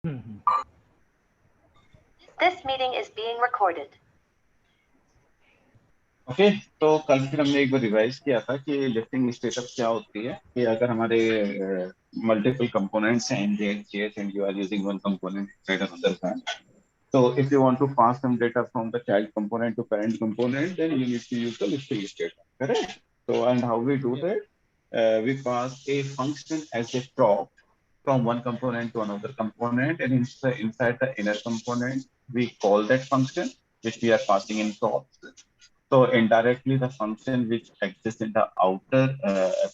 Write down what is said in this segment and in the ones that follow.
This meeting is being recorded. Okay तो कल फिर हमने एक बार रिवाइज किया था कि लिफ्टिंग स्टेटस क्या होती है कि अगर हमारे मल्टीपल कंपोनेंट्स हैं JS and you are using one component inside another one. So if you want to pass some data from the child component to parent component, then you need to use the lifting statement, correct? So and how we do that? We pass a function as a prop from one component to another component, and inside the inner component, we call that function which we are passing in props. So indirectly, the function which exists in the outer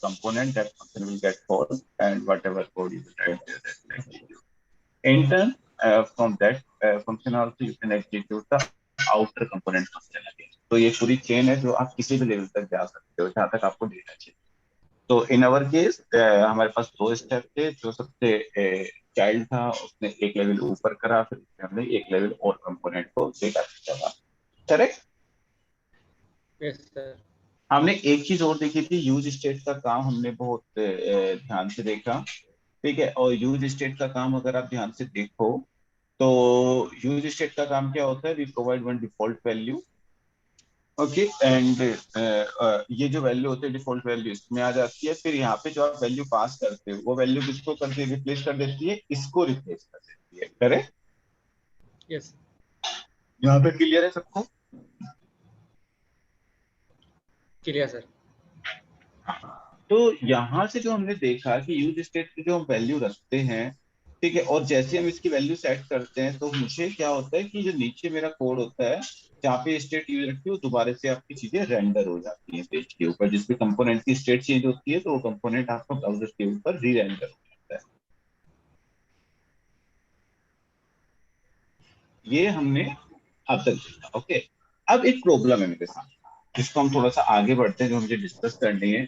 component, that function will get called, and whatever code you write there, that will execute. In turn, from that function also, you can execute the outer component function again. तो ये पूरी chain है जो आप किसी भी level तक जा सकते हो जहाँ तक आपको डेटा चाहिए. तो इन अवर केस हमारे पास दो स्टेप थे. जो सबसे चाइल्ड था उसने एक लेवल ऊपर करा, फिर हमने एक लेवल और कंपोनेंट को डेटा चला. करेक्ट. Yes sir. हमने एक चीज और देखी थी, यूज स्टेट का काम हमने बहुत ध्यान से देखा. ठीक है. और यूज स्टेट का काम अगर आप ध्यान से देखो तो यूज स्टेट का काम क्या होता है, we provide one default value. Okay. And ये जो वैल्यू होती है डिफॉल्ट वैल्यू इसमें आ जाती है. फिर यहाँ पे जो आप वैल्यू पास करते हो वो वैल्यू किसको करके रिप्लेस कर देती है, इसको रिप्लेस कर देती है. करेक्ट. यस. यहाँ पे क्लियर है सबको? Clear sir. तो यहाँ से जो हमने देखा कि यूज स्टेट की जो हम वैल्यू रखते हैं, ठीक है, और जैसे हम इसकी वैल्यू सेट करते हैं तो मुझे क्या होता है कि जो नीचे मेरा कोड होता है जहाँ पे स्टेट यूज रखती है दोबारा से आपकी चीजें रेंडर हो जाती हैं पेज के ऊपर. जिसपे कंपोनेंट की स्टेट चेंज होती है तो वो कंपोनेंट आपका ब्राउजर के ऊपर री रेंडर हो जाता है. ये हमने अब तक देखा. ओके. अब एक प्रॉब्लम है मेरे साथ जिसको हम थोड़ा सा आगे बढ़ते हैं, जो मुझे डिस्कस करनी है.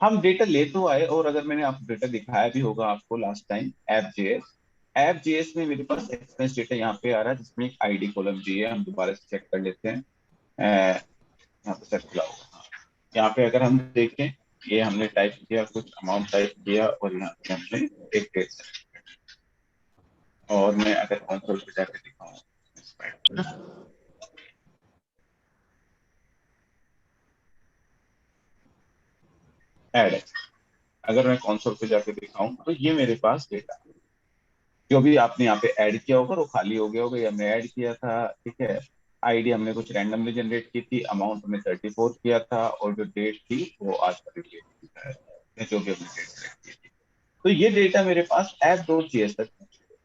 हम डेटा ले तो आए, और अगर मैंने आपको डेटा दिखाया भी होगा आपको लास्ट टाइम ऐप जेएस में मेरे पास एक्सपेंस डेटा यहाँ पे आ रहा है जिसमें एक आईडी कॉलम चाहिए. हम दोबारा से चेक कर लेते हैं. यहाँ पे सेट खुला होगा. यहाँ पे अगर हम देखें, ये हमने टाइप किया, कुछ अमाउंट टाइप किया और यहाँ पे हमने एक डेट सेट. और मैं अगर कंसोल पे जाकर दिखाऊँ, ऐड, अगर मैं कंसोल पे जाकर दिखाऊं तो ये मेरे पास डेटा जो भी आपने यहाँ पे ऐड किया होगा वो खाली हो गया होगा. ये हमने ऐड किया था. ठीक है. आईडी हमने कुछ रैंडमली जनरेट की थी, अमाउंट हमने 34 किया था, और जो डेट थी वो आज का डेट है जो भी हमने डेट सेलेक्ट की थी. तो ये डेटा मेरे पास app.js तक पहुंच गया.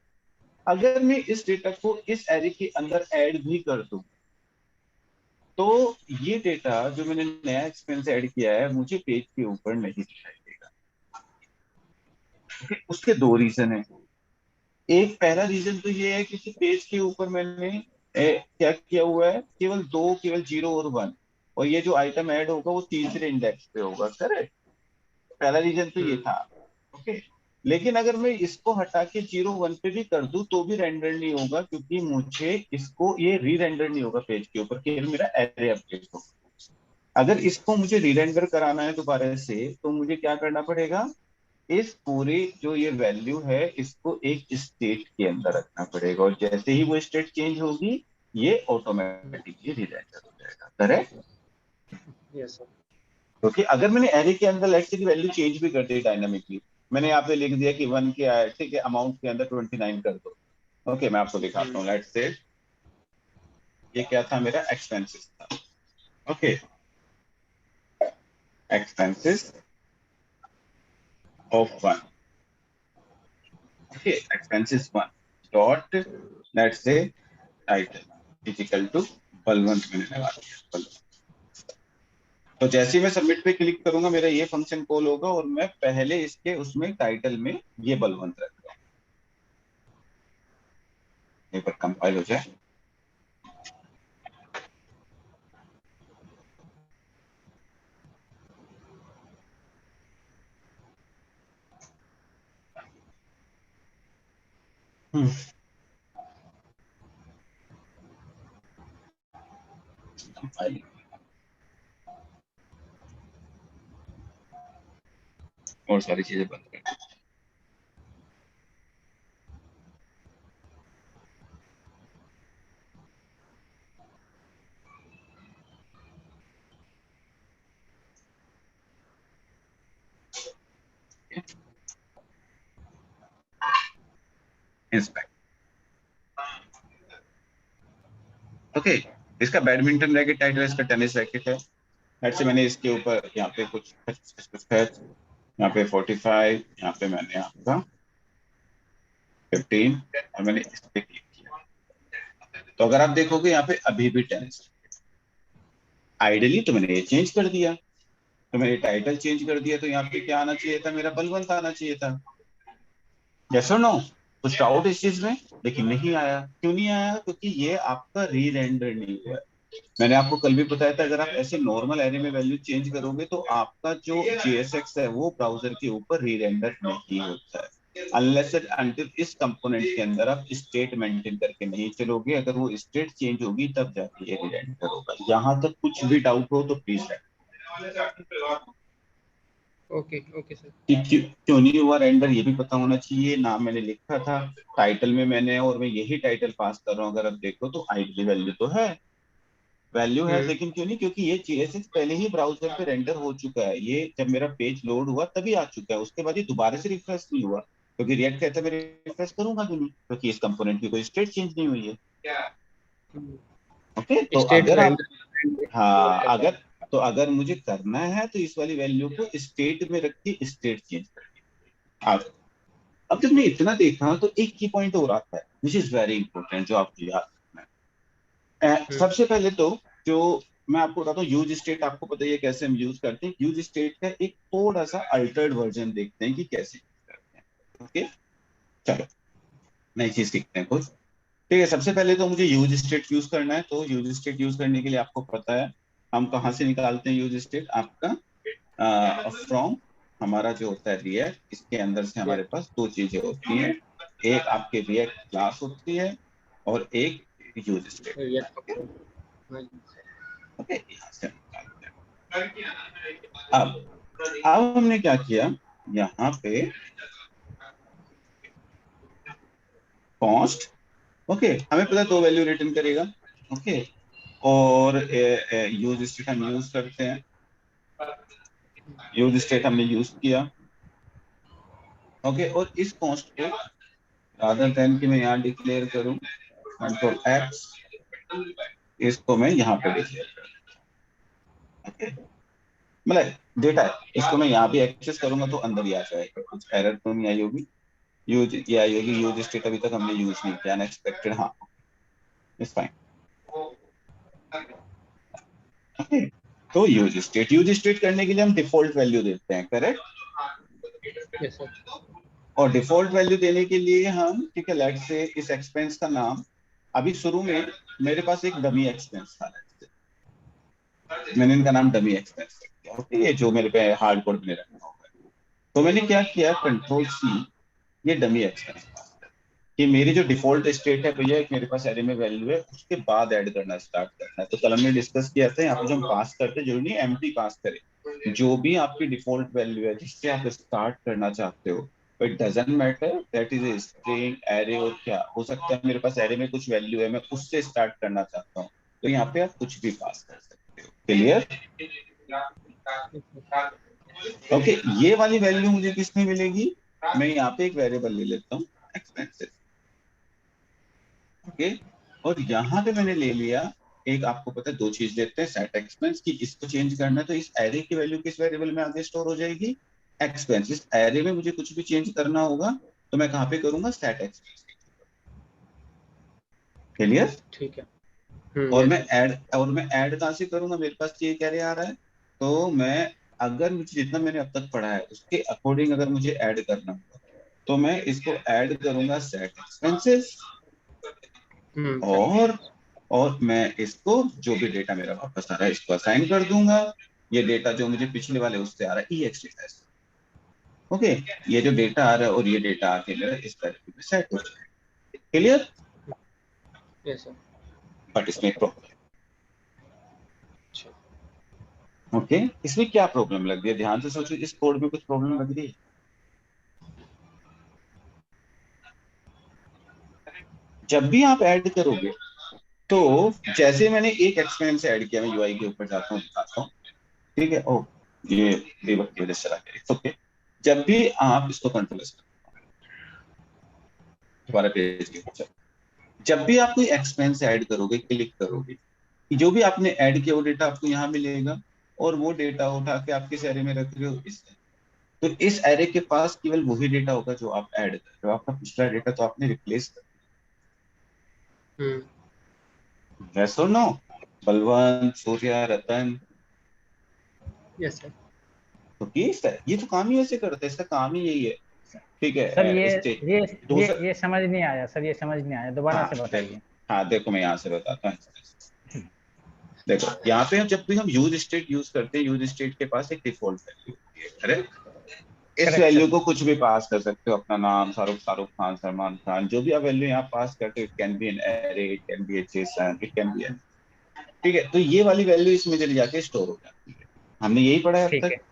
अगर मैं इस डेटा को इस एरे के अंदर ऐड भी कर दूं तो ये डेटा जो मैंने नया एक्सपेंस ऐड किया है मुझे पेज के ऊपर नहीं दिखाई देगा. उसके दो रीजन है. एक पहला रीजन तो ये है कि पेज के ऊपर मैंने क्या किया हुआ है, केवल 0 और 1, और ये जो आइटम ऐड होगा वो तीसरे इंडेक्स पे होगा. करेक्ट. पहला रीजन तो ये था. ओके. लेकिन अगर मैं इसको हटा के 0 1 पे भी कर दूं तो भी रेंडर नहीं होगा, क्योंकि मुझे इसको ये री रेंडर नहीं होगा पेज के ऊपर, केवल मेरा एरे अपडेट होगा. अगर इसको मुझे री रेंडर कराना है दोबारा से तो मुझे क्या करना पड़ेगा, इस पूरे जो ये वैल्यू है इसको एक स्टेट के अंदर रखना पड़ेगा, और जैसे ही वो स्टेट चेंज होगी ये ऑटोमेटिकली रीरेंडर हो जाएगा. करेक्ट. Yes sir. क्योंकि अगर मैंने एरे के अंदर लेट से की वैल्यू चेंज भी कर दी डायनामिकली, मैंने यहाँ पे लिख दिया कि 1 के ठीक है अमाउंट के अंदर 29 कर दो. ओके. मैं आपको दिखाता हूँ. लेट से ये क्या था, मेरा एक्सपेंसेस था. Okay. Expenses of 1. Okay. Expenses 1 dot लेट से title is equal to Balwant मैंने लगा दिया. बलवंत. तो जैसे ही मैं सबमिट पे क्लिक करूंगा मेरा ये फंक्शन कॉल होगा, और मैं पहले इसके उसमें टाइटल में ये बलवंत रख दूंगा. एक बार कंपाइल हो जाए. कंपाइल और सारी चीजें बंद कर. इंस्पेक्ट। ओके, इसका बैडमिंटन रैकेट टाइटल, इसका टेनिस रैकेट है। ऐसे मैंने इसके ऊपर यहाँ पे कुछ है, यहाँ पे 45, यहाँ पे मैंने आपका 15 और मैंने इस पे क्लिक किया। तो अगर आप देखोगे यहाँ पे अभी भी टेनिस, आइडियली तो मैंने ये चेंज कर दिया, तो मैंने टाइटल चेंज कर दिया, तो यहाँ पे क्या आना चाहिए था, मेरा बलवंत आना चाहिए था। यस और नो? कुछ डाउट इस चीज में? लेकिन नहीं आया। क्यों नहीं आया? क्योंकि ये आपका री रेंडर नहीं हुआ है। मैंने आपको कल भी बताया था, अगर आप ऐसे नॉर्मल एरे में वैल्यू चेंज करोगे तो आपका जो JSX है वो ब्राउजर के ऊपर री रेंडर नहीं होता है, अनलेस एंड अनटिल इस कंपोनेंट के अंदर आप स्टेट मेंटेन करके नहीं चलोगे। अगर वो स्टेट चेंज होगी तब जाके ये री रेंडर होगा। यहाँ तक कुछ भी डाउट हो तो प्लीज ओके ओके सर। क्यों नहीं हुआ रेंडर ये भी पता होना चाहिए। नाम मैंने लिखा था टाइटल में मैंने, और मैं यही टाइटल पास कर रहा हूँ। अगर आप देखो तो आईडी वैल्यू तो है, वैल्यू है, लेकिन क्यों नहीं? क्योंकि ये JSX पहले ही ब्राउजर पे रेंडर हो चुका है। ये जब मेरा पेज लोड हुआ तभी आ चुका है, उसके बाद ये दोबारा से रिफ्रेश नहीं हुआ, क्योंकि रिएक्ट कहता है मैं रिफ्रेश करूंगा क्यों नहीं, क्योंकि इस कंपोनेंट की कोई स्टेट चेंज नहीं हुई है। ओके, तो स्टेट अगर आप, रेंडर हाँ, अगर मुझे करना है तो इस वाली वैल्यू को स्टेट में रख के स्टेट चेंज कर। अब जब मैं इतना देखा तो एक की पॉइंट और आता है विच इज वेरी इंपॉर्टेंट, जो आपको याद रखना है। सबसे पहले तो जो मैं आपको बताता हूँ, यूज स्टेट आपको पता ही है कैसे हम यूज करते हैं। यूज स्टेट का एक थोड़ा सा अल्टर्ड वर्जन देखते हैं कि कैसे यूज करते हैं। ओके, चलो नई चीज सीखते हैं कुछ। ठीक है, सबसे पहले तो मुझे यूज स्टेट यूज करना है। तो यूज स्टेट यूज करने के लिए आपको पता है हम कहाँ से निकालते हैं यूज स्टेट। आपका फ्रॉम हमारा जो होता है रिएक्ट, इसके अंदर से हमारे पास दो चीजें होती हैं, एक आपके रिएक्ट क्लास होती है और एक यूज स्टेट होता है। ओके, यहाँ से हम निकालते हैं। अब हमने क्या किया, यहाँ पे कॉस्ट, ओके, हमें पता है दो वैल्यू रिटर्न करेगा। ओके, और यूज स्टेट हम यूज करते हैं, यूज स्टेट हमने यूज किया। ओके, और इस कॉस्ट को रादर देन कि मैं यहाँ डिक्लेयर करूं कंट्रोल एक्स, इसको मैं यहाँ पे डिक्लेयर करूँ। ओके, मतलब डेटा है, इसको मैं यहाँ भी एक्सेस करूंगा तो अंदर ही आ जाएगा, कुछ एरर तो नहीं आई होगी। यूज ये आई होगी, यूज स्टेट अभी तक हमने यूज नहीं किया, अनएक्सपेक्टेड, हाँ इट्स फाइन। ओके, तो यूज स्टेट करने के लिए हम डिफॉल्ट वैल्यू देते हैं, करेक्ट। Yes sir. और डिफॉल्ट वैल्यू देने के लिए हम, ठीक है, लेट्स से इस एक्सपेंस का नाम, अभी शुरू में मेरे पास एक डमी एक्सपेंस था, मैंने इनका नाम डमी एक्सपेंस रख दिया। ओके, ये जो मेरे पे हार्ड कोड में रखना होगा। तो मैंने क्या किया, कंट्रोल C, ये डमी एक्सपेंस कि मेरी जो डिफॉल्ट स्टेट है भैया, एक मेरे पास एरे में वैल्यू है, उसके बाद ऐड करना स्टार्ट करना है। तो कल हमने डिस्कस किया था, यहाँ पे जो हम पास करते हैं जरूरी नहीं एम्प्टी पास करें, जो भी आपकी डिफॉल्ट वैल्यू है जिससे आप स्टार्ट करना चाहते हो, it doesn't matter that is a string, array, और क्या हो सकता है मेरे पास एरे में कुछ वैल्यू है, मैं उससे स्टार्ट करना चाहता हूँ, तो यहाँ पे आप कुछ भी पास कर सकते हो। क्लियर? ओके, ये वाली वैल्यू मुझे किसमें मिलेगी, मैं यहाँ पे एक वेरिएबल ले लेता हूँ एक्सपेंसेस। ओके, और यहाँ पे मैंने ले लिया एक, आपको पता है दो चीज लेते हैं, सेट एक्सपेंस की, इसको चेंज करना है तो इस एरे की वैल्यू किस वेरिएबल में आगे स्टोर हो जाएगी, एक्सपेंस। इस एरे में मुझे कुछ भी चेंज करना होगा तो मैं कहाँ पे करूंगा, सेट एक्सपेंस। क्लियर? ठीक है। और यस मैं सर। ऐड कहाँ से करूंगा, मेरे पास ये क्या आ रहा है, तो मैं, अगर मुझे जितना मैंने अब तक पढ़ा है उसके अकॉर्डिंग अगर मुझे ऐड करना होगा तो मैं इसको ऐड करूंगा सेट एक्सपेंसेस, और मैं इसको जो भी डेटा मेरा वापस आ रहा है इसको असाइन कर दूंगा। ये डेटा जो मुझे पिछले वाले उससे आ रहा है EX डेटा। ओके, ये जो डेटा आ रहा है और ये डेटा आके मेरा इस तरीके में सेट हो जाएगा। क्लियर? Yes sir. बट इसमें प्रॉब्लम, ओके, इसमें क्या प्रॉब्लम लग रही है, ध्यान से सोचो, इस कोड में कुछ प्रॉब्लम लग रही है। जब भी आप ऐड करोगे तो जैसे मैंने एक एक्सपेरिमेंट से ऐड किया, मैं UI के ऊपर जाता हूँ, दिखाता हूँ, ठीक है। ओ, ये डेबग की वजह से चला गया, ओके। जब भी आप इसको कंट्रोल, दोबारा पेज के ऊपर। जब भी आप कोई एक्सपेंस ऐड करोगे, क्लिक करोगे, जो भी आपने ऐड किया वो डेटा आपको यहाँ मिलेगा, और वो डेटा उठा के आप किस एरे में रख रहे हो, इस। तो इस एरे के पास केवल वही डेटा होगा जो आप ऐड कर रहे हो। आपका पिछला डेटा तो आपने रिप्लेस कर हम्म। दिया। यस और नो? बलवंत, सूर्या, रतन, यस सर। तो ये तो काम ही ऐसे करता है, इसका काम ही यही है। ठीक सर है। ये इससे ये दूसरा, ये समझ नहीं आया सर, ये समझ नहीं आया, दोबारा हाँ से बताइए। हाँ देखो मैं यहाँ से बताता हूँ। देखो यहाँ पे जब भी हम यूज स्टेट यूज करते हैं, यूज स्टेट के पास एक डिफॉल्ट वैल्यू होती है, करेक्ट? इस करेक्ट वैल्यू सर। को कुछ भी पास कर सकते हो, अपना नाम, शाहरुख खान, सलमान खान, जो भी आप वैल्यू यहाँ पास करते हो, it can be an array, it can be a JSON, it can be an. ठीक है, तो ये वाली वैल्यू इसमें चली जाके स्टोर हो जाती है। हमने यही पढ़ा है अब ठीक तक। है।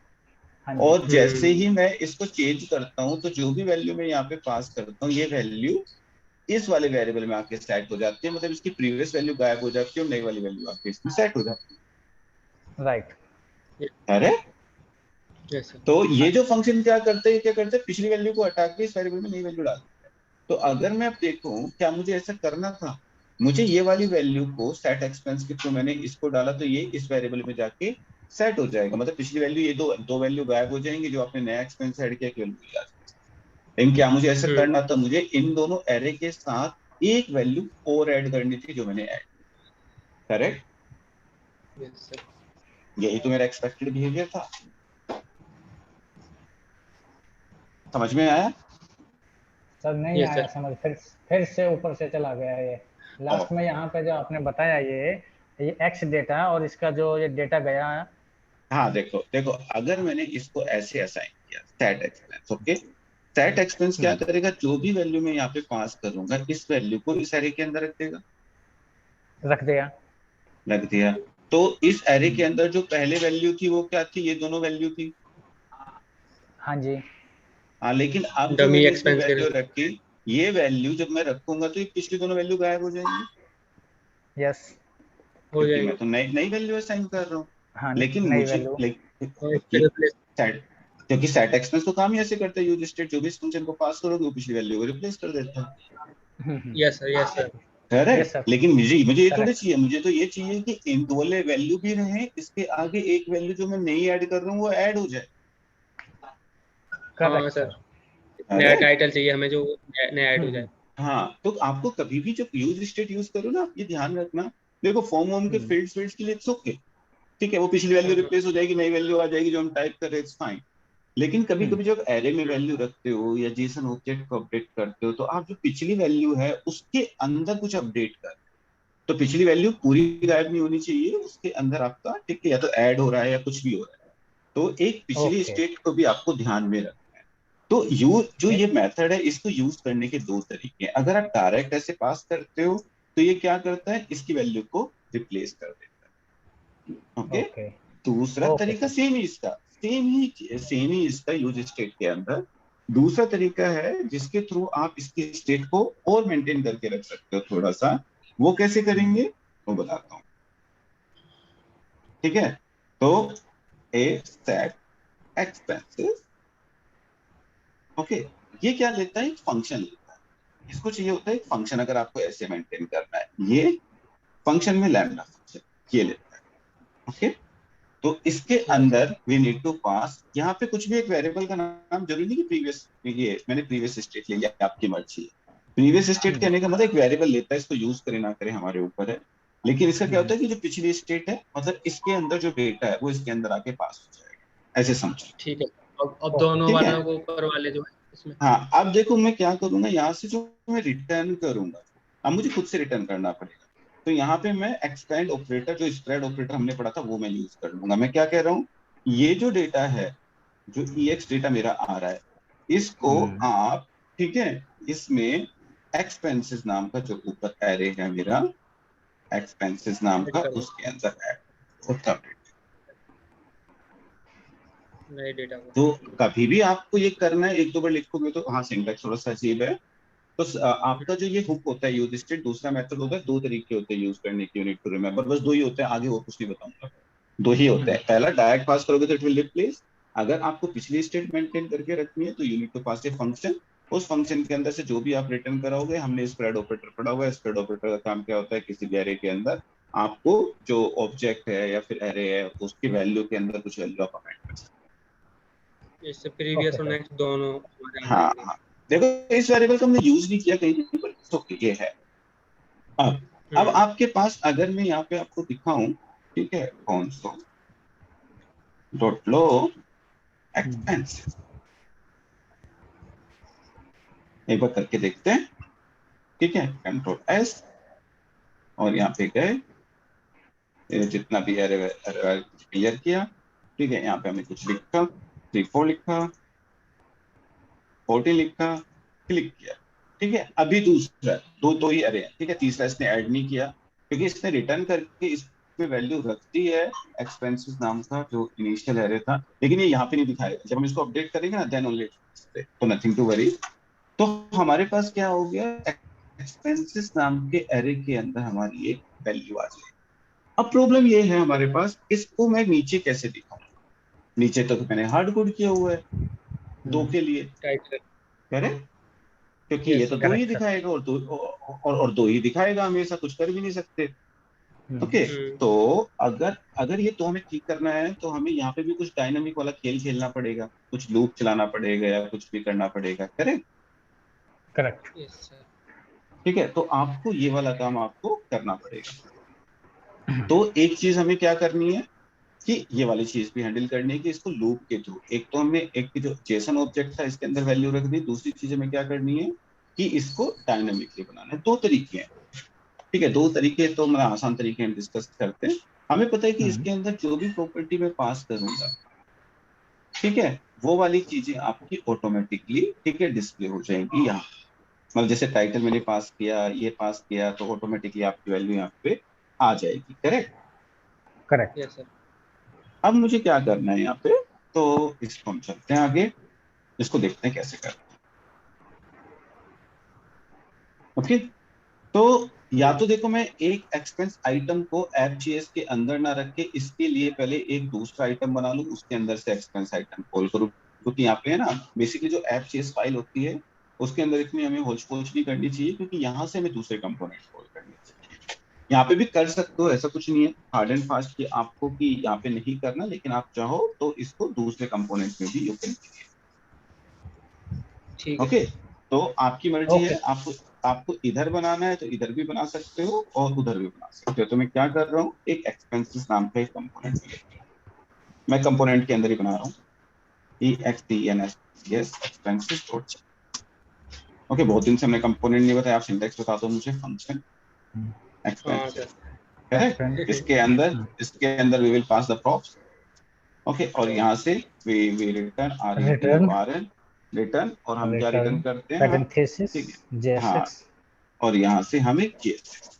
हाँ जी। और जैसे ही मैं इसको चेंज करता हूँ, तो जो भी वैल्यू मैं यहाँ पे पास करता हूँ, ये वैल्यू इस वाले वेरिएबल में आके सेट हो जाती है, मतलब इसकी प्रीवियस वैल्यू गायब हो जाती है और नई वाली वैल्यू आके इसमें सेट हो जाती राइट। है। अरे यस सर। तो ये जो फंक्शन क्या करते हैं, पिछली वैल्यू को हटा के इस वेरिएबल में नई वैल्यू डाल। तो अगर मैं अब देखूं, क्या मुझे ऐसा करना था? मुझे ये वाली वैल्यू को सेट एक्सपेंस के थ्रू मैंने इसको डाला, तो ये इस वेरिएबल में जाके सेट हो जाएगा, मतलब पिछली वैल्यू, ये दो दो वैल्यू गायब हो जाएंगी, जो आपने नया एक्सपेंस ऐड किया केवल वही आ जाएगा। लेकिन क्या मुझे ऐसा करना था? मुझे इन दोनों एरे के साथ एक वैल्यू और ऐड करनी थी, जो मैंने ऐड। करेक्ट? Yes sir. यही तो मेरा एक्सपेक्टेड बिहेवियर था। समझ में आया? सर नहीं यस आया सर। समझ, फिर से ऊपर से चला गया ये। लास्ट में यहाँ पे जो आपने बताया ये एक्स डेटा और इसका जो ये डेटा गया। हाँ देखो देखो, अगर मैंने इसको ऐसे असाइन किया, set expense, okay, set expense क्या करेगा? जो भी वैल्यू मैं यहाँ पे पास करूंगा, इस वैल्यू को इस एरे के अंदर रख देगा। रख दिया। रख दिया। तो इस एरे के अंदर जो पहले वैल्यू थी वो क्या थी? ये दोनों वैल्यू थी। हाँ जी। हाँ, लेकिन अब जो डमी मैंने इसमें एक्सपेंस के वैल्यू लिए। रखी, ये वैल्यू जब मैं रखूंगा तो ये पिछली दोनों वैल्यू गायब हो जाएंगी, यस। हो क्योंकि मैं जाएगी। तो नई नई वैल्यू असाइन कर रहा हूँ। हाँ लेकिन नई मुझे वैल्यू। और इससे ये रिप्लेस। सेट, क्योंकि सेट एक्सपेंस तो काम ही ऐसे करता है यूज स्टेट, जो भी इस फंक्शन को पास करोगे वो पिछली वैल्यू को रिप्लेस कर देता है। Yes sir. Yes sir. Yes correct? Sir. लेकिन मुझे मुझे ये थोड़ी करेक्ट। चाहिए, मुझे तो ये चाहिए कि इन दो वाले वैल्यू भी रहे, इसके आगे एक वैल्यू जो मैं नई ऐड कर रहा हूँ वो ऐड हो जाए। हाँ करेक्ट सर। सर। नया करेक्ट? टाइटल चाहिए हमें, जो नया ऐड हो जाए। हाँ, तो आपको कभी भी जब यूज स्टेट यूज करो ना, आप ये ध्यान रखना। देखो फॉर्म वॉर्म के फील्ड्स के लिए इट्स ओके, ठीक है, वो पिछली वैल्यू रिप्लेस हो जाएगी, नई वैल्यू आ जाएगी जो हम टाइप कर रहे हैं, इट्स फाइन। लेकिन कभी कभी जब एरे में वैल्यू रखते हो या जेसन ऑब्जेक्ट को अपडेट करते हो, तो आप जो पिछली वैल्यू है उसके अंदर कुछ अपडेट कर, तो पिछली वैल्यू पूरी गायब नहीं होनी चाहिए, उसके अंदर आपका, ठीक है, या तो ऐड हो रहा है या कुछ भी हो रहा है, तो एक पिछली ओके। स्टेट को भी आपको ध्यान में रखना है। तो जो ये मेथड है, इसको यूज करने के दो तरीके हैं। अगर आप डायरेक्ट ऐसे पास करते हो, तो ये क्या करता है? इसकी वैल्यू को रिप्लेस कर देता है। ओके? ओके। दूसरा ओके तरीका सर। सेम ही इसका यूज स्टेट के अंदर दूसरा तरीका है, जिसके थ्रू आप इसकी स्टेट को और मेंटेन करके रख सकते हो थोड़ा सा। वो कैसे करेंगे वो बताता हूँ, ठीक है? तो ए सेट एक्सपेंसेस, ओके, ये क्या लेता है? एक फंक्शन लेता है। इसको चाहिए होता है एक फंक्शन, अगर आपको ऐसे मेंटेन करना है, ये फंक्शन में लैम्डा फंक्शन ये लेता है। ओके, तो इसके ठीक है सर। अंदर वी नीड टू पास, यहाँ पे कुछ भी एक वेरिएबल का नाम, जरूरी नहीं कि प्रीवियस, ये मैंने प्रीवियस स्टेट ले लिया, आपकी मर्जी है। प्रीवियस स्टेट कहने का मतलब एक वेरिएबल लेता है, इसको यूज करे ना करे हमारे ऊपर है। लेकिन इसका क्या होता है कि जो पिछली स्टेट है, मतलब इसके अंदर जो डेटा है वो इसके अंदर आके पास हो जाएगा, ऐसे समझो। ठीक है। अब दोनों ठीक है, वालों को ऊपर वाले जो है इसमें। हाँ, अब देखो मैं क्या करूंगा, यहाँ से जो मैं रिटर्न करूंगा, अब मुझे खुद से रिटर्न करना पड़ेगा। तो यहाँ पे मैं एक्सपेंड ऑपरेटर, जो स्प्रेड ऑपरेटर हमने पढ़ा था, वो मैं यूज कर लूंगा। मैं क्या कह रहा हूँ, ये जो डेटा है, जो EX डेटा मेरा आ रहा है, इसको आप, ठीक है, इसमें एक्सपेंसेस नाम का जो ऊपर एरे है मेरा, एक्सपेंसेस नाम ऐड का, कर दो उसके अंदर ऐड होता है। नए डेटा को। तो कभी भी आपको ये करना है, एक दो बार लिखोगे तो, हाँ सिंटैक्स थोड़ा सा अजीब है। तो आपका जो ये हुक होता है यूज स्टेट, दूसरा मेथड होता है, दो तरीके होते हैं यूज करने के, यूनिट टू रिमेंबर, बस दो ही होते हैं, आगे और कुछ नहीं बताऊंगा। दो ही होते हैं। पहला, डायरेक्ट पास करोगे तो इट विल रिप्लेस। अगर आपको पिछली स्टेट मेंटेन करके रखनी है तो unit to pass a function, उस फंक्शन के अंदर से जो भी आप रिटर्न कराओगे, हमने स्प्रेड ऑपरेटर पढ़ा हुआ है। स्प्रेड ऑपरेटर का काम क्या होता है, किसी भी एरे के अंदर आपको जो ऑब्जेक्ट है या फिर एरे है उसकी वैल्यू के अंदर कुछ वैल्यू आप अपेंड कर सकते इससे प्रीवियस Okay, और sir. नेक्स्ट दोनों हमारे हैं। आ हाँ जाएंगे। हाँ, देखो इस वेरिएबल को हमने यूज नहीं किया कहीं भी, पर तो ये है। अब आपके पास अगर मैं यहाँ पे आपको दिखाऊं, ठीक है, console डॉट लो एक्सपेंसेस, एक बार करके देखते हैं, ठीक है, कंट्रोल एस, और यहाँ पे गए, ये जितना भी एरे क्लियर किया, ठीक है, यहाँ पे हमने कुछ लिखा, 34 लिखा, 40 लिखा, क्लिक किया, ठीक है। अभी दूसरा दो ही एरे हैं, ठीक है, तीसरा इसने ऐड नहीं किया क्योंकि इसने रिटर्न करके इसमें वैल्यू रख दी है एक्सपेंसेस नाम का जो इनिशियल एरे था, लेकिन ये यहाँ पे नहीं दिखाएगा। जब हम इसको अपडेट करेंगे ना, देन ओनली, तो नथिंग टू वरी। तो हमारे पास क्या हो गया, एक्सपेंसेस नाम के एरे के अंदर हमारी एक वैल्यू आ जाएगी। अब प्रॉब्लम ये है हमारे पास, इसको मैं नीचे कैसे दिखाऊं? नीचे तो मैंने हार्ड कोड किया हुआ है दो के लिए, टाइटल। करेक्ट, क्योंकि ये यस तो सर। दो ही Correct, sir. दिखाएगा और दो, और दो ही दिखाएगा, हमेशा कुछ कर भी नहीं सकते। ओके, तो अगर अगर ये तो हमें ठीक करना है तो हमें यहाँ पे भी कुछ डायनामिक वाला खेल खेलना पड़ेगा, कुछ लूप चलाना पड़ेगा या कुछ भी करना पड़ेगा, करेक्ट। Correct. Yes sir. ठीक है, तो आपको ये वाला काम आपको करना पड़ेगा। तो एक चीज हमें क्या करनी है कि ये वाली चीज भी हैंडल करनी है कि इसको लूप के थ्रू, एक तो हमने एक जो जेसन ऑब्जेक्ट था इसके अंदर वैल्यू रख दी, दूसरी चीज हमें क्या करनी है कि इसको डायनामिकली बनाना है। दो तरीके हैं, ठीक है, दो तरीके, तो मतलब आसान तरीके हम डिस्कस करते हैं। हमें पता है कि इसके अंदर जो भी प्रॉपर्टी मैं पास करूंगा, ठीक है, वो वाली चीजें आपकी ऑटोमेटिकली, ठीक है, डिस्प्ले हो जाएंगी यहाँ। मतलब जैसे टाइटल मैंने पास किया, ये पास किया, तो ऑटोमेटिकली आपकी वैल्यू यहाँ पे आ जाएगी, करेक्ट। Correct. Yes sir. अब मुझे क्या करना है यहाँ पे, तो इसको हम चलते हैं आगे, इसको देखते हैं कैसे करते हैं। ओके, तो या तो देखो मैं एक एक्सपेंस आइटम को एफजीएस के अंदर ना रख के इसके लिए पहले एक दूसरा आइटम बना लूं, उसके अंदर से एक्सपेंस आइटम कॉल करूं, क्योंकि यहाँ पे है ना बेसिकली जो एफजीएस फाइल होती है उसके अंदर इतनी हमें होच पोच नहीं करनी चाहिए, क्योंकि यहाँ से हमें दूसरे कंपोनेंट कॉल करनी चाहिए। यहाँ पे भी कर सकते हो, ऐसा कुछ नहीं है हार्ड एंड फास्ट कि आपको कि यहाँ पे नहीं करना, लेकिन आप चाहो तो इसको दूसरे कंपोनेंट में भी यू कैन। ठीक है ओके, सर। तो आपकी मर्जी है, Okay. आपको आपको इधर बनाना है तो इधर भी बना सकते हो और उधर भी बना सकते हो। तो मैं क्या कर रहा हूँ, एक एक्सपेंसेस नाम का एक कंपोनेंट मैं कंपोनेंट के अंदर ही बना रहा हूँ, EXPENSES एक्सपेंसेस डॉट। ओके, बहुत दिन से हमने कंपोनेंट नहीं बताया, आप सिंटैक्स बता दो मुझे। फंक्शन हाँ एक्सपेंसेस, सर। Correct, Expenses. इसके अंदर we will pass the props. Okay, और यहाँ से we return Return. RETURN return, और हम क्या रिटर्न Return. करते हैं, हाँ, ठीक Parenthesis. है, हाँ, JSX. और यहाँ से हमें JSX.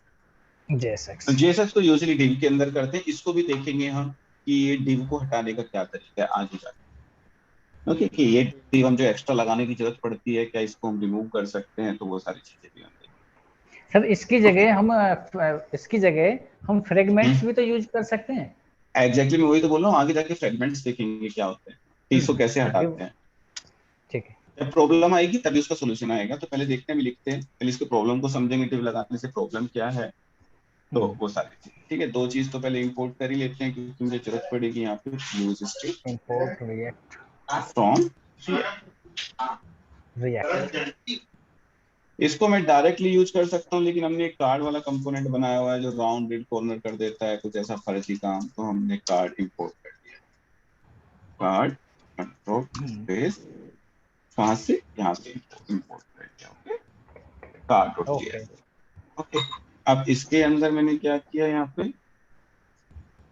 JSX तो यूजुअली डिव के अंदर करते हैं, इसको भी देखेंगे हम कि ये डिव को हटाने का क्या तरीका है आगे जाके। ओके, कि ये डिव हम जो एक्स्ट्रा लगाने की जरूरत पड़ती है, क्या इसको हम रिमूव कर सकते हैं, तो वो सारी चीजें भी हम देखेंगे। सर इसकी जगह हम फ्रेगमेंट्स हम्म, भी तो यूज कर सकते हैं। एग्जैक्टली, मैं वही तो बोल रहा हूँ, आगे जाके फ्रेगमेंट्स देखेंगे क्या होते हैं, कि इसको कैसे डिव, हटाते हैं। ठीक है। जब प्रॉब्लम आएगी तभी उसका सोल्यूशन आएगा, तो पहले देखते हैं, भी लिखते हैं, पहले इसको प्रॉब्लम को समझेंगे, डिव लगाने से प्रॉब्लम क्या है, तो वो सारी चीज, ठीक है। दो चीज तो पहले इंपोर्ट कर ही लेते हैं, क्योंकि मुझे जरूरत पड़ेगी यहाँ पे use state import react from. React. इसको मैं डायरेक्टली यूज कर सकता हूँ, लेकिन हमने एक कार्ड वाला कंपोनेंट बनाया हुआ है जो राउंडेड कॉर्नर कर देता है, कुछ ऐसा फर्जी काम, तो हमने कार्ड इंपोर्ट कर दिया। कार्ड कंट्रोल स्पेस, कहाँ से, यहाँ से इंपोर्ट कर दिया। Okay, card dot okay JS. Okay, अब इसके अंदर मैंने क्या किया यहाँ पे,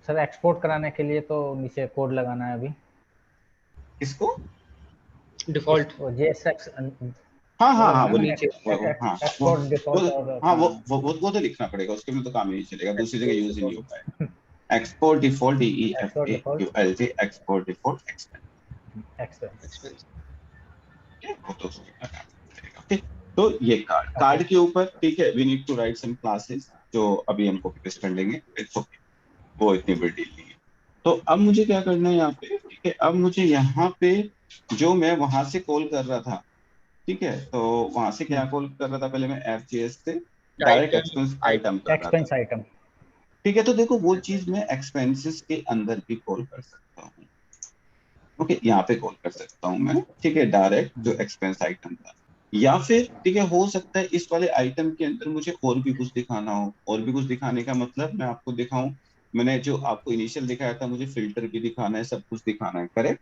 सर, एक्सपोर्ट कराने के लिए तो नीचे कोड लगाना है अभी। इसको, डिफॉल्ट JSX हाँ वो हाँ हाँ, है वो ना, हाँ वो एक्सपोर्ट डिफॉल्ट और हाँ वो तो लिखना पड़ेगा, उसके में तो काम ही नहीं चलेगा, दूसरी जगह यूज ही नहीं हो पाएगा। Export default export default DEFAULT export default expense. Expense. वो तो उसके बाद काम करेगा। ओके, तो ये कार्ड के ऊपर, ठीक है, we need to write some classes जो अभी हम कॉपी पेस्ट कर लेंगे, इट्स ओके, वो इतनी बड़ी डील नहीं है। तो अब मुझे क्या करना है यहाँ पे, ठीक है, अब मुझे यहाँ पे जो मैं वहां से कॉल कर रहा था, ठीक है, तो वहां से क्या कॉल कर रहा था पहले मैं FJS से डायरेक्ट एक्सपेंस आइटम कर रहा था। Expense item. ठीक है, तो देखो वो चीज मैं एक्सपेंसेस के अंदर भी कॉल कर सकता हूँ। ओके, यहाँ पे कॉल कर सकता हूँ मैं, ठीक है, डायरेक्ट जो एक्सपेंस आइटम था। या फिर ठीक है, हो सकता है इस वाले आइटम के अंदर मुझे और भी कुछ दिखाना हो। और भी कुछ दिखाने का मतलब मैं आपको दिखाऊं, मैंने जो आपको इनिशियल दिखाया था मुझे फिल्टर भी दिखाना है, सब कुछ दिखाना है, करेक्ट।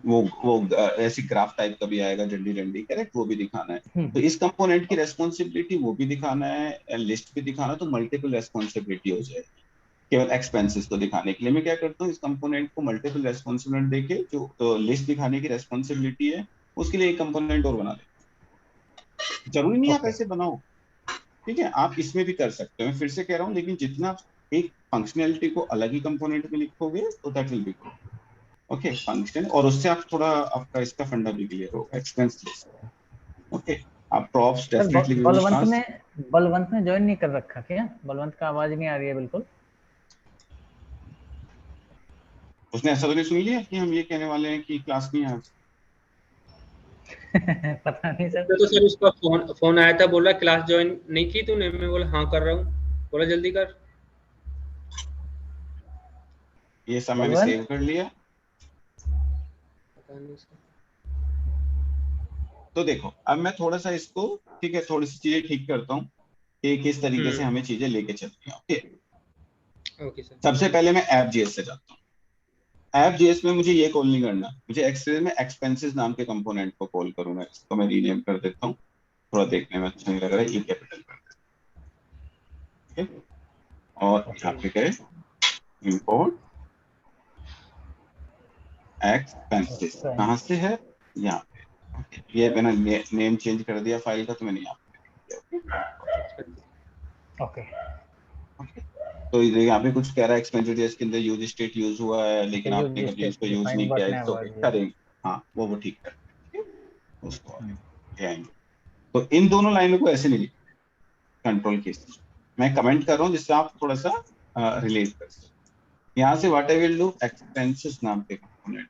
वो ऐसी ग्राफ टाइप का भी आएगा, डंडी डंडी, करेक्ट, वो भी दिखाना है। तो इस कंपोनेंट की रेस्पॉन्सिबिलिटी वो भी दिखाना है, लिस्ट भी दिखाना, तो मल्टीपल रेस्पॉन्सिबिलिटी हो जाएगी। केवल एक्सपेंसेस को दिखाने के लिए मैं क्या करता हूँ, इस कंपोनेंट को मल्टीपल रेस्पॉन्सिबिलिटी देके जो लिस्ट दिखाने की रेस्पॉन्सिबिलिटी है उसके लिए एक कंपोनेंट और बना देता। जरूरी नहीं आप ऐसे बनाओ, ठीक है, आप इसमें भी कर सकते हो। मैं फिर से कह रहा हूँ, लेकिन जितना एक फंक्शनैलिटी को अलग ही कंपोनेंट में लिखोगे तो that will be good. Okay, function, और उससे आप थोड़ा आपका इसका फंडा भी क्लियर होगा, एक्सपेंस लिस्ट। ओके, आप props sir definitely we will start. Balwant ने ज्वाइन नहीं कर रखा क्या? बलवंत का आवाज नहीं आ रही है बिल्कुल। उसने ऐसा तो नहीं सुन लिया कि हम ये कहने वाले हैं कि क्लास नहीं है आज? पता नहीं सर। तो सर उसका फोन आया था, बोला क्लास ज्वाइन नहीं की तूने? मैं बोला हाँ कर रहा हूँ। बोला जल्दी कर। ये सब मैंने बलवंत, सेव कर लिया। पता नहीं सर। तो देखो अब मैं थोड़ा सा इसको, ठीक है, थोड़ी सी चीजें ठीक करता हूँ कि किस तरीके से हमें चीजें लेके चलती हैं। Okay, okay sir. सबसे पहले मैं ऐप.js से जाता हूँ। ऐप.js में मुझे ये कॉल नहीं करना, मुझे एक्सप्रेस में एक्सपेंसेस नाम के कंपोनेंट को कॉल करूंगा। इसको मैं रीनेम कर देता हूँ, थोड़ा देखने में अच्छा नहीं लग रहा है, ये कैपिटल कर देता हूँ, ठीक है। और यहाँ पे गए इंपोर्ट एक्सपेंसेस, कहाँ से है, यहाँ पे। ओके, ये मैंने नेम चेंज कर दिया फाइल का, तो मैंने यहाँ पे दिया। ओके। तो यहाँ पे कुछ कह रहा है एक्सपेंसेस इसके अंदर यूज स्टेट यूज हुआ है, लेकिन यूज आपने कभी स्टेट उसको यूज डिफाइंड नहीं बट किया है, तो नेवर यूज। करेंगे। हाँ, वो ठीक कर उसको आएंगे। तो इन दोनों लाइनों को ऐसे नहीं लिखना, कंट्रोल की मैं कमेंट कर रहा हूँ जिससे आप थोड़ा सा रिलेट कर सकते। यहाँ से what I will do, expenses नाम के कंपोनेंट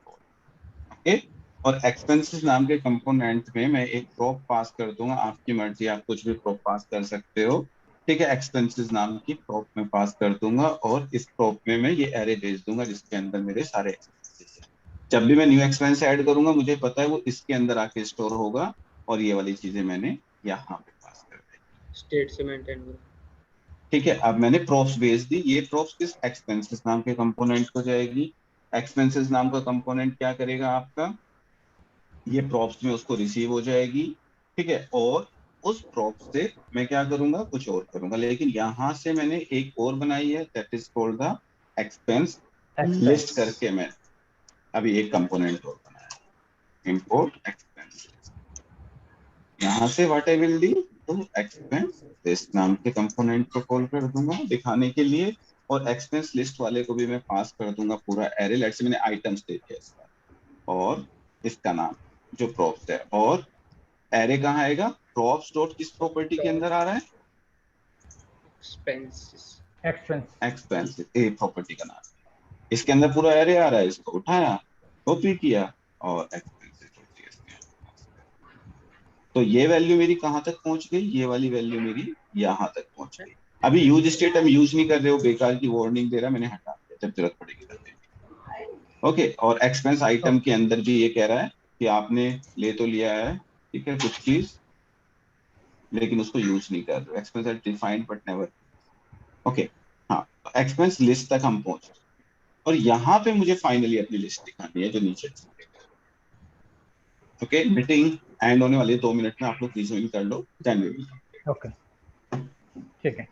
ओके, और एक्सपेंसेस नाम के कंपोनेंट में मैं एक प्रॉप पास कर दूंगा। आपकी मर्जी, आप कुछ भी प्रॉप पास कर सकते हो, ठीक है। एक्सपेंसेस नाम की प्रॉप में पास कर दूंगा, और इस प्रॉप में मैं ये एरे भेज दूंगा जिसके अंदर मेरे सारे एक्सपेंसेस हैं। जब भी मैं न्यू एक्सपेंस ऐड करूंगा, मुझे पता है वो इसके अंदर आके स्टोर होगा, और ये वाली चीजें मैंने यहाँ पे पास कर दी। स्टेट से मेंटेन करो। ठीक है, अब मैंने प्रॉप्स भेज दी। ये प्रॉप्स किस एक्सपेंसेस नाम के कंपोनेंट को जाएगी। एक्सपेंसेस नाम का कंपोनेंट क्या करेगा आपका, ये प्रॉप्स में उसको रिसीव हो जाएगी, ठीक है। और उस प्रॉप्स से मैं क्या करूंगा, कुछ और करूंगा, लेकिन यहां से मैंने एक और बनाई है, that is called the expense list करके मैं अभी एक कंपोनेंट और बनाया, इंपोर्ट एक्सपेंस। यहाँ से व्हाट आई विल डू, तो एक्सपेंस लिस्ट नाम के कंपोनेंट को कॉल कर दूंगा दिखाने के लिए, और एक्सपेंस लिस्ट वाले को भी मैं पास कर दूंगा पूरा एरे। लेट्स से मैंने आइटम्स दे दिया इसका, और इसका नाम जो प्रॉप्स है, और एरे कहाँ आएगा, प्रॉप्स डॉट किस प्रॉपर्टी के अंदर आ रहा है, एक्सपेंसेस। एक्सपेंस ए प्रॉपर्टी का नाम। इसके अंदर पूरा एरे आ रहा है, इसको उठाया, कॉपी किया, और एक्सपेंसेस। तो ये वैल्यू मेरी कहाँ तक पहुंच गई, ये वाली वैल्यू मेरी यहाँ तक पहुंच गई। अभी यूज स्टेट हम यूज नहीं कर रहे हो, बेकार की वार्निंग दे रहा, मैंने हटा दिया, जब जरूरत पड़ेगी तब देंगे। ओके, और एक्सपेंस आइटम के अंदर भी ये कह रहा है कि आपने ले तो लिया है, ठीक है, कुछ चीज, लेकिन उसको यूज नहीं कर रहे। Expense are defined but never. Okay, हाँ, एक्सपेंस लिस्ट तक हम पहुंच गए, और यहाँ पे मुझे फाइनली अपनी लिस्ट दिखानी है जो नीचे। ओके, मीटिंग एंड होने वाली है 2 मिनट में, आप लोग प्लीज ज्वाइन कर लो, देन वी विल। ओके, ठीक है।